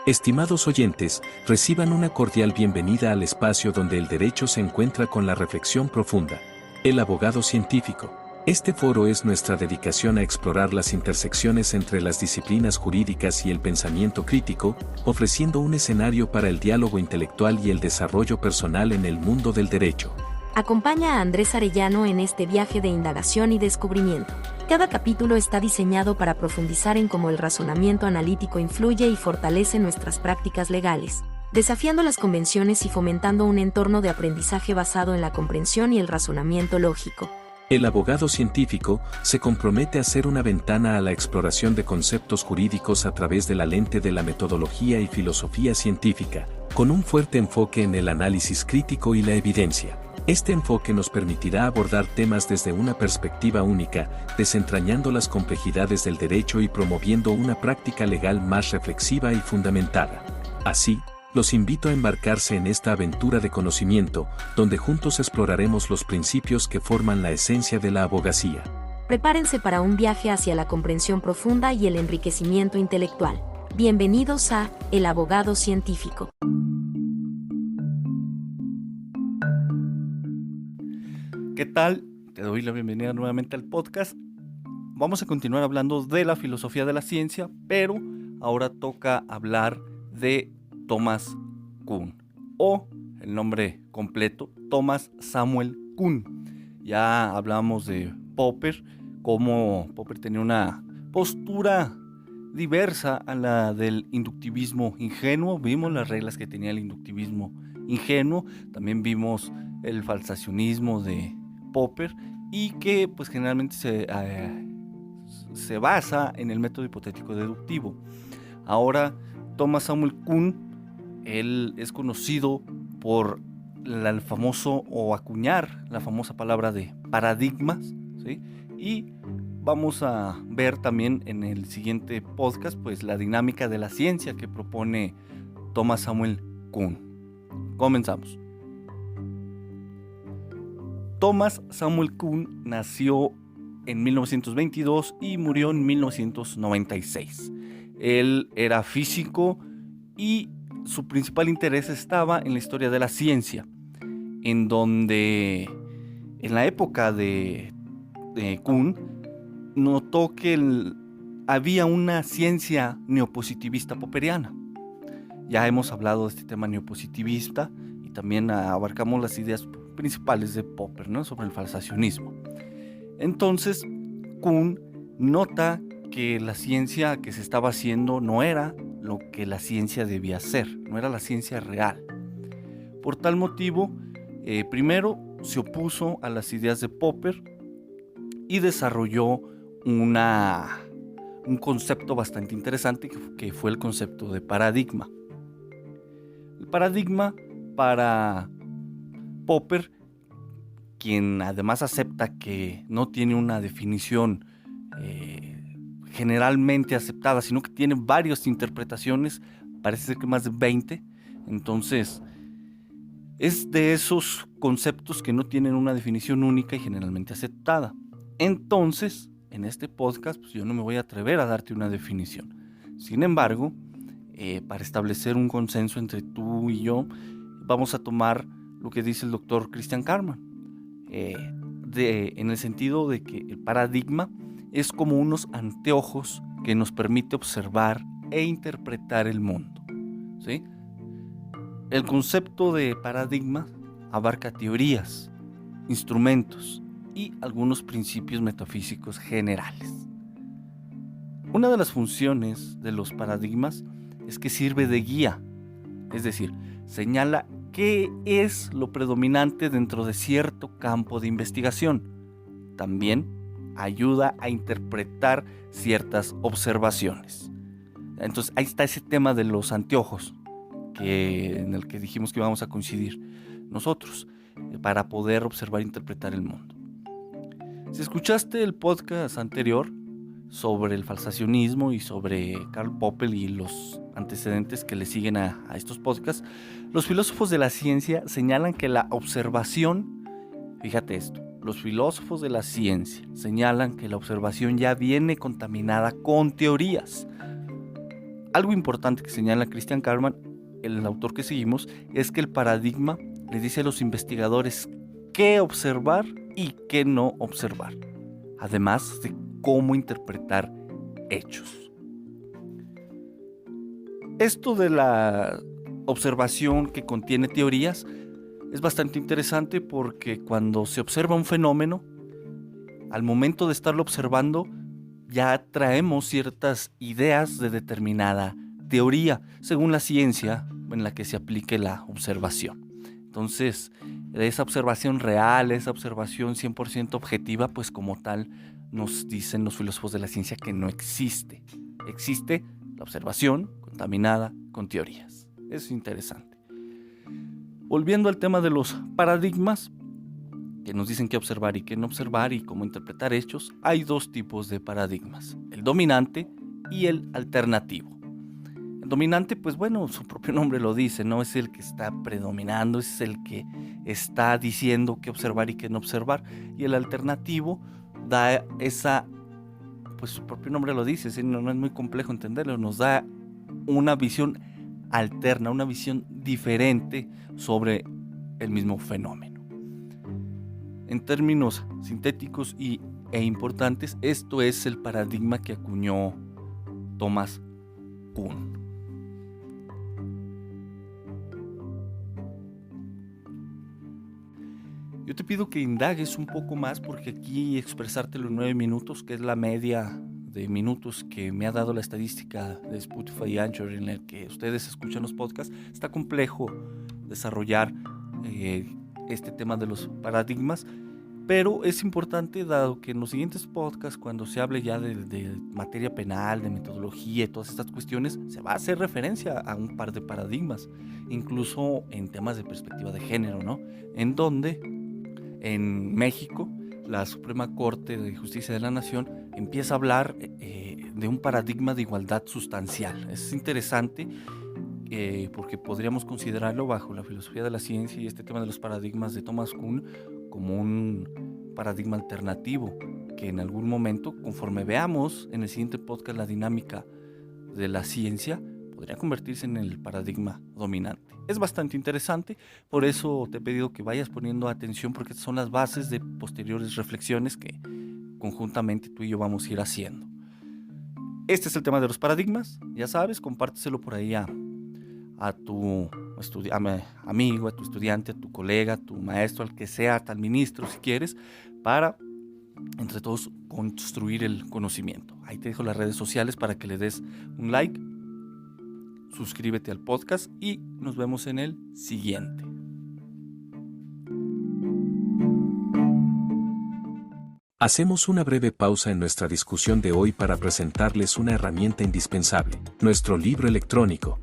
Estimados oyentes, reciban una cordial bienvenida al espacio donde el derecho se encuentra con la reflexión profunda. El abogado científico. Este foro es nuestra dedicación a explorar las intersecciones entre las disciplinas jurídicas y el pensamiento crítico, ofreciendo un escenario para el diálogo intelectual y el desarrollo personal en el mundo del derecho. Acompaña a Andrés Arellano en este viaje de indagación y descubrimiento. Cada capítulo está diseñado para profundizar en cómo el razonamiento analítico influye y fortalece nuestras prácticas legales, desafiando las convenciones y fomentando un entorno de aprendizaje basado en la comprensión y el razonamiento lógico. El abogado científico se compromete a ser una ventana a la exploración de conceptos jurídicos a través de la lente de la metodología y filosofía científica, con un fuerte enfoque en el análisis crítico y la evidencia. Este enfoque nos permitirá abordar temas desde una perspectiva única, desentrañando las complejidades del derecho y promoviendo una práctica legal más reflexiva y fundamentada. Así, los invito a embarcarse en esta aventura de conocimiento, donde juntos exploraremos los principios que forman la esencia de la abogacía. Prepárense para un viaje hacia la comprensión profunda y el enriquecimiento intelectual. Bienvenidos a El Abogado Científico. ¿Qué tal? Te doy la bienvenida nuevamente al podcast. Vamos a continuar hablando de la filosofía de la ciencia, pero ahora toca hablar de Thomas Kuhn, o el nombre completo, Thomas Samuel Kuhn. Ya hablamos de Popper, cómo Popper tenía una postura diversa a la del inductivismo ingenuo. Vimos las reglas que tenía el inductivismo ingenuo, también vimos el falsacionismo de Popper y que pues generalmente se basa en el método hipotético deductivo. Ahora Thomas Samuel Kuhn, él es conocido por el famoso, o acuñar la famosa palabra de paradigmas, ¿sí? Y vamos a ver también en el siguiente podcast pues la dinámica de la ciencia que propone Thomas Samuel Kuhn. Comenzamos. Thomas Samuel Kuhn nació en 1922 y murió en 1996. Él era físico y su principal interés estaba en la historia de la ciencia, en donde en la época de Kuhn notó que había una ciencia neopositivista popperiana. Ya hemos hablado de este tema neopositivista y también abarcamos las ideas principales de Popper, ¿no? Sobre el falsacionismo. Entonces, Kuhn nota que la ciencia que se estaba haciendo no era lo que la ciencia debía ser, no era la ciencia real. Por tal motivo, primero se opuso a las ideas de Popper y desarrolló un concepto bastante interesante que fue el concepto de paradigma. El paradigma para Popper, quien además acepta que no tiene una definición generalmente aceptada, sino que tiene varias interpretaciones, parece ser que más de 20, entonces es de esos conceptos que no tienen una definición única y generalmente aceptada. Entonces, en este podcast, pues yo no me voy a atrever a darte una definición. Sin embargo, para establecer un consenso entre tú y yo, vamos a tomar lo que dice el doctor Christian Karman, en el sentido de que el paradigma es como unos anteojos que nos permite observar e interpretar el mundo, ¿sí? El concepto de paradigma abarca teorías, instrumentos y algunos principios metafísicos generales. Una de las funciones de los paradigmas es que sirve de guía, es decir, señala qué es lo predominante dentro de cierto campo de investigación. También ayuda a interpretar ciertas observaciones. Entonces ahí está ese tema de los anteojos en el que dijimos que íbamos a coincidir nosotros para poder observar e interpretar el mundo. Si escuchaste el podcast anterior sobre el falsacionismo y sobre Karl Popper y los antecedentes que le siguen a estos podcasts, los filósofos de la ciencia señalan que la observación, fíjate esto, los filósofos de la ciencia señalan que la observación ya viene contaminada con teorías. algo importante que señala Christian Carlman, el autor que seguimos, es que el paradigma le dice a los investigadores qué observar y qué no observar, además de cómo interpretar hechos. Esto de la observación que contiene teorías es bastante interesante porque cuando se observa un fenómeno, al momento de estarlo observando, ya traemos ciertas ideas de determinada teoría, según la ciencia en la que se aplique la observación. Entonces, esa observación real, esa observación 100% objetiva, pues como tal, nos dicen los filósofos de la ciencia que no existe. Existe la observación contaminada con teorías. Es interesante. Volviendo al tema de los paradigmas, que nos dicen qué observar y qué no observar y cómo interpretar hechos, hay dos tipos de paradigmas, el dominante y el alternativo. El dominante, pues bueno, su propio nombre lo dice, ¿no? Es el que está predominando, es el que está diciendo qué observar y qué no observar, y el alternativo da esa, pues su propio nombre lo dice, ¿sí? No es muy complejo entenderlo, nos da una visión alterna, una visión diferente sobre el mismo fenómeno. En términos sintéticos e importantes, esto es el paradigma que acuñó Thomas Kuhn. Yo te pido que indagues un poco más porque aquí expresártelo en 9 minutos, que es la media de minutos que me ha dado la estadística de Spotify y Anchor en el que ustedes escuchan los podcasts, está complejo desarrollar este tema de los paradigmas, pero es importante dado que en los siguientes podcasts, cuando se hable ya de materia penal, de metodología y todas estas cuestiones, se va a hacer referencia a un par de paradigmas, incluso en temas de perspectiva de género, ¿no? En donde en México la Suprema Corte de Justicia de la Nación empieza a hablar de un paradigma de igualdad sustancial. Es interesante porque podríamos considerarlo bajo la filosofía de la ciencia y este tema de los paradigmas de Thomas Kuhn como un paradigma alternativo que en algún momento, conforme veamos en el siguiente podcast la dinámica de la ciencia, podría convertirse en el paradigma dominante. Es bastante interesante, por eso te he pedido que vayas poniendo atención porque son las bases de posteriores reflexiones que conjuntamente tú y yo vamos a ir haciendo. Este es el tema de los paradigmas, ya sabes, compárteselo por ahí a tu amigo, a tu estudiante, a tu colega, a tu maestro, al que sea, hasta al ministro si quieres, para entre todos construir el conocimiento. Ahí te dejo las redes sociales para que le des un like, suscríbete al podcast y nos vemos en el siguiente. Hacemos una breve pausa en nuestra discusión de hoy para presentarles una herramienta indispensable, nuestro libro electrónico.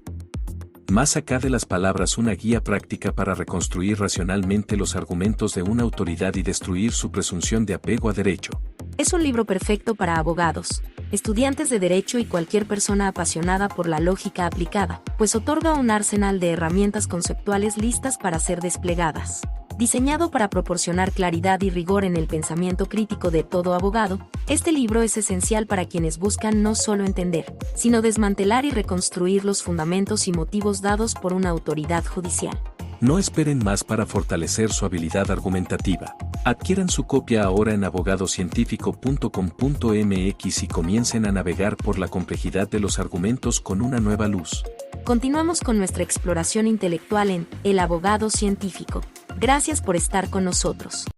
Más acá de las palabras, una guía práctica para reconstruir racionalmente los argumentos de una autoridad y destruir su presunción de apego a derecho. Es un libro perfecto para abogados, estudiantes de derecho y cualquier persona apasionada por la lógica aplicada, pues otorga un arsenal de herramientas conceptuales listas para ser desplegadas. Diseñado para proporcionar claridad y rigor en el pensamiento crítico de todo abogado, este libro es esencial para quienes buscan no solo entender, sino desmantelar y reconstruir los fundamentos y motivos dados por una autoridad judicial. No esperen más para fortalecer su habilidad argumentativa. Adquieran su copia ahora en abogadocientífico.com.mx y comiencen a navegar por la complejidad de los argumentos con una nueva luz. Continuamos con nuestra exploración intelectual en El Abogado Científico. Gracias por estar con nosotros.